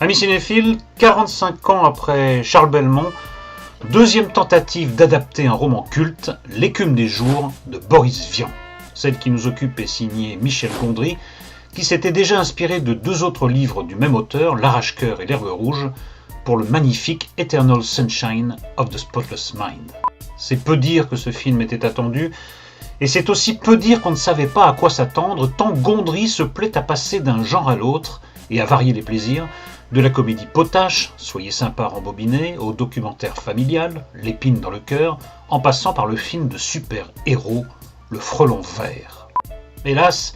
Amis cinéphiles, 45 ans après Charles Belmont, deuxième tentative d'adapter un roman culte, L'écume des jours de Boris Vian. Celle qui nous occupe est signée Michel Gondry, qui s'était déjà inspiré de deux autres livres du même auteur, L'Arrache-Cœur et l'Herbe rouge, pour le magnifique Eternal Sunshine of the Spotless Mind. C'est peu dire que ce film était attendu, et c'est aussi peu dire qu'on ne savait pas à quoi s'attendre, tant Gondry se plaît à passer d'un genre à l'autre et à varier les plaisirs, de la comédie potache, soyez sympa rembobiné, au documentaire familial, l'épine dans le cœur, en passant par le film de super-héros, le frelon vert. Hélas,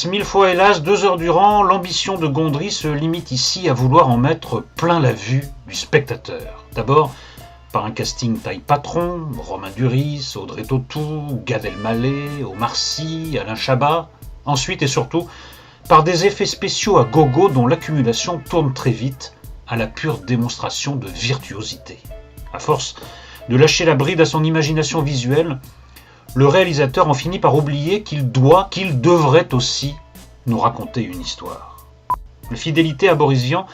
mille fois hélas, 2 heures durant, l'ambition de Gondry se limite ici à vouloir en mettre plein la vue du spectateur. D'abord, par un casting taille patron, Romain Duris, Audrey Tautou, Gad Elmaleh, Omar Sy, Alain Chabat. Ensuite et surtout, par des effets spéciaux à gogo dont l'accumulation tourne très vite à la pure démonstration de virtuosité. À force de lâcher la bride à son imagination visuelle, le réalisateur en finit par oublier qu'il devrait aussi nous raconter une histoire. La fidélité à Boris Vian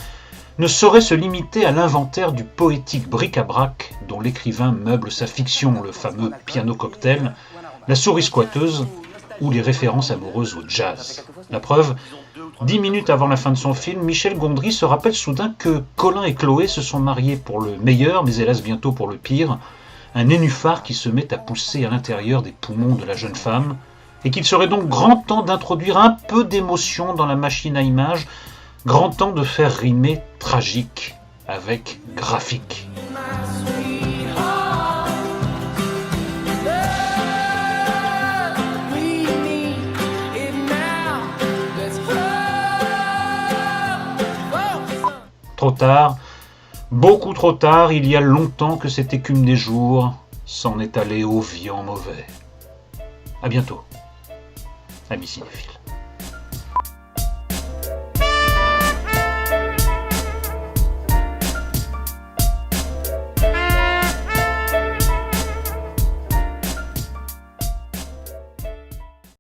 ne saurait se limiter à l'inventaire du poétique bric-à-brac dont l'écrivain meuble sa fiction, le fameux piano cocktail, la souris squatteuse ou les références amoureuses au jazz. La preuve, 10 minutes avant la fin de son film, Michel Gondry se rappelle soudain que Colin et Chloé se sont mariés pour le meilleur, mais hélas bientôt pour le pire, un nénuphar qui se met à pousser à l'intérieur des poumons de la jeune femme, et qu'il serait donc grand temps d'introduire un peu d'émotion dans la machine à images, grand temps de faire rimer tragique avec graphique. Trop tard, beaucoup trop tard, il y a longtemps que cette écume des jours s'en est allée au viand mauvais. À bientôt, amis cinéphiles.